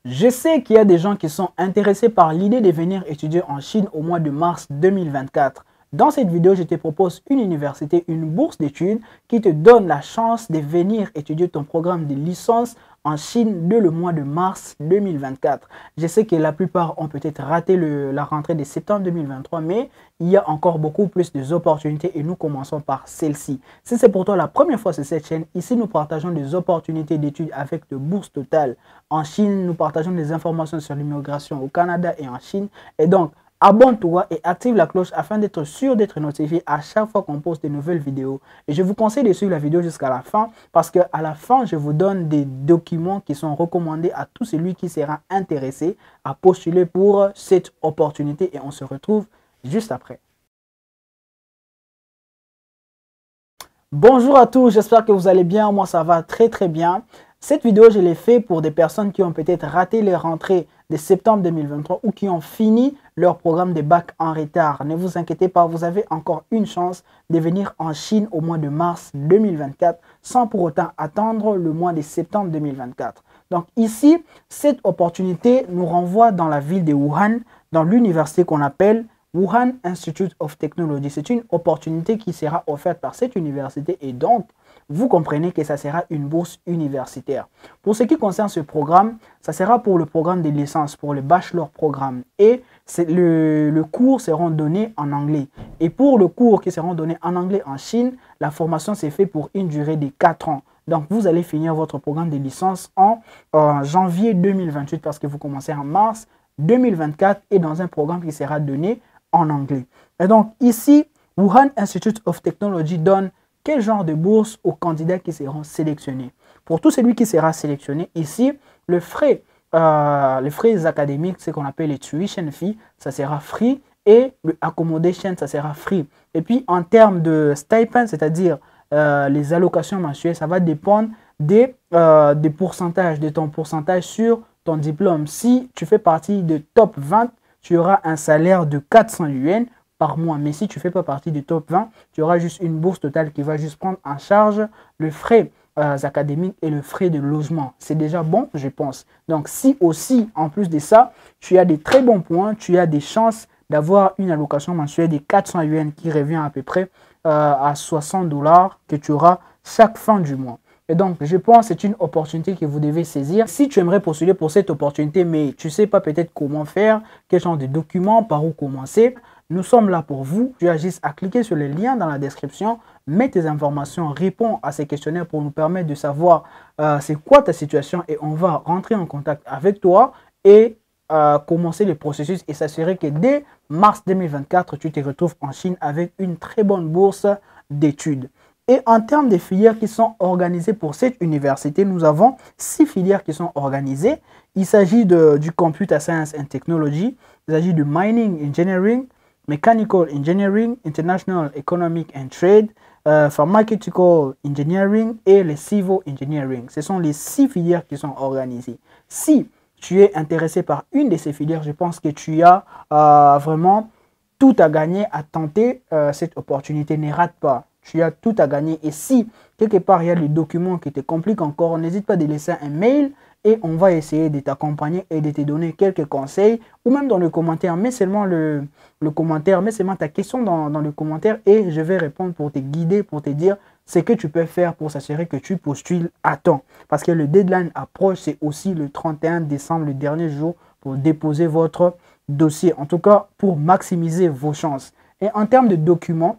Je sais qu'il y a des gens qui sont intéressés par l'idée de venir étudier en Chine au mois de mars 2024. Dans cette vidéo, je te propose une université, une bourse d'études qui te donne la chance de venir étudier ton programme de licence en Chine dès le mois de mars 2024. Je sais que la plupart ont peut-être raté la rentrée de septembre 2023, mais il y a encore beaucoup plus d'opportunités et nous commençons par celle-ci. Si c'est pour toi la première fois sur cette chaîne, ici nous partageons des opportunités d'études avec de bourses totales en Chine. Nous partageons des informations sur l'immigration au Canada et en Chine. Et donc, abonne-toi et active la cloche afin d'être sûr d'être notifié à chaque fois qu'on poste de nouvelles vidéos. Et je vous conseille de suivre la vidéo jusqu'à la fin parce qu'à la fin, je vous donne des documents qui sont recommandés à tout celui qui sera intéressé à postuler pour cette opportunité. Et on se retrouve juste après. Bonjour à tous, j'espère que vous allez bien. Moi, ça va très bien. Cette vidéo, je l'ai fait pour des personnes qui ont peut-être raté les rentrées de septembre 2023 ou qui ont fini leur programme de bac en retard. Ne vous inquiétez pas, vous avez encore une chance de venir en Chine au mois de mars 2024 sans pour autant attendre le mois de septembre 2024. Donc ici, cette opportunité nous renvoie dans la ville de Wuhan, dans l'université qu'on appelle Wuhan Institute of Technology. C'est une opportunité qui sera offerte par cette université et donc, vous comprenez que ça sera une bourse universitaire. Pour ce qui concerne ce programme, ça sera pour le programme de licence, pour le bachelor programme. Et le cours seront donnés en anglais. Et pour le cours qui seront donnés en anglais en Chine, la formation s'est faite pour une durée de 4 ans. Donc, vous allez finir votre programme de licence en janvier 2028 parce que vous commencez en mars 2024 et dans un programme qui sera donné en anglais. Et donc, ici, Wuhan Institute of Technology donne quel genre de bourse aux candidats qui seront sélectionnés. Pour tout celui qui sera sélectionné, ici, les frais académiques, ce qu'on appelle les tuition fees, ça sera free et le accommodation, ça sera free. Et puis, en termes de stipend, c'est-à-dire les allocations mensuelles, ça va dépendre des pourcentages, de ton pourcentage sur ton diplôme. Si tu fais partie de top 20, tu auras un salaire de 400 yuan par mois. Mais si tu ne fais pas partie du top 20, tu auras juste une bourse totale qui va juste prendre en charge le frais académiques et le frais de logement. C'est déjà bon, je pense. Donc, si aussi, en plus de ça, tu as des très bons points, tu as des chances d'avoir une allocation mensuelle de 400 yuan qui revient à peu près à 60 $ que tu auras chaque fin du mois. Et donc, je pense que c'est une opportunité que vous devez saisir. Si tu aimerais postuler pour cette opportunité, mais tu ne sais pas peut-être comment faire, quel genre de documents, par où commencer, nous sommes là pour vous. Tu as juste à cliquer sur le lien dans la description, mets tes informations, réponds à ces questionnaires pour nous permettre de savoir c'est quoi ta situation et on va rentrer en contact avec toi et commencer le processus et s'assurer que dès mars 2024, tu te retrouves en Chine avec une très bonne bourse d'études. Et en termes des filières qui sont organisées pour cette université, nous avons 6 filières qui sont organisées. Il s'agit du Computer Science and Technology, il s'agit du Mining Engineering, Mechanical Engineering, International Economic and Trade, Pharmaceutical Engineering et le Civil Engineering. Ce sont les 6 filières qui sont organisées. Si tu es intéressé par une de ces filières, je pense que tu as vraiment tout à gagner à tenter cette opportunité. Ne rate pas. Tu as tout à gagner. Et si quelque part il y a des documents qui te compliquent encore, n'hésite pas à laisser un mail et on va essayer de t'accompagner et de te donner quelques conseils ou même dans le commentaire. Mets seulement le commentaire, mets seulement ta question dans le commentaire et je vais répondre pour te guider, pour te dire ce que tu peux faire pour s'assurer que tu postules à temps. Parce que le deadline approche, c'est aussi le 31 décembre, le dernier jour pour déposer votre dossier. En tout cas, pour maximiser vos chances. Et en termes de documents,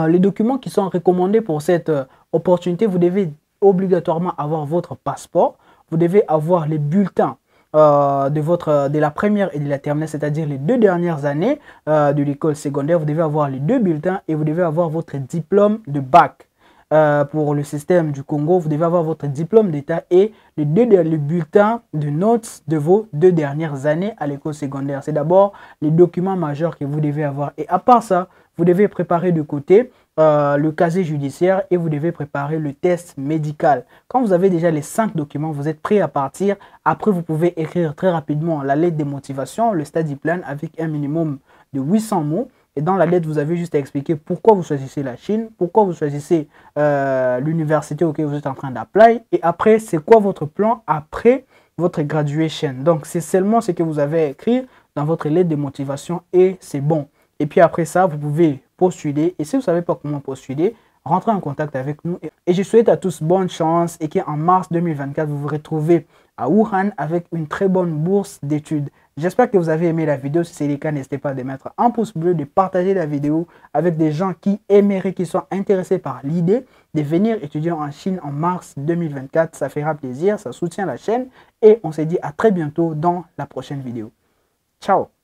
les documents qui sont recommandés pour cette opportunité, vous devez obligatoirement avoir votre passeport, vous devez avoir les bulletins de la première et de la terminale, c'est-à-dire les 2 dernières années de l'école secondaire, vous devez avoir les 2 bulletins et vous devez avoir votre diplôme de bac. Pour le système du Congo, vous devez avoir votre diplôme d'état et les bulletins de notes de vos 2 dernières années à l'école secondaire. C'est d'abord les documents majeurs que vous devez avoir. Et à part ça, vous devez préparer de côté le casier judiciaire et vous devez préparer le test médical. Quand vous avez déjà les 5 documents, vous êtes prêt à partir. Après, vous pouvez écrire très rapidement la lettre de motivation, le study plan avec un minimum de 800 mots. Et dans la lettre, vous avez juste à expliquer pourquoi vous choisissez la Chine, pourquoi vous choisissez l'université auquel vous êtes en train d'apply. Et après, c'est quoi votre plan après votre graduation. Donc, c'est seulement ce que vous avez écrit dans votre lettre de motivation et c'est bon. Et puis après ça, vous pouvez postuler. Et si vous ne savez pas comment postuler, rentrez en contact avec nous. Et je souhaite à tous bonne chance et qu'en mars 2024, vous vous retrouvez à Wuhan avec une très bonne bourse d'études. J'espère que vous avez aimé la vidéo. Si c'est le cas, n'hésitez pas de mettre un pouce bleu, de partager la vidéo avec des gens qui aimeraient, qui sont intéressés par l'idée de venir étudier en Chine en mars 2024. Ça fera plaisir, ça soutient la chaîne et on se dit à très bientôt dans la prochaine vidéo. Ciao!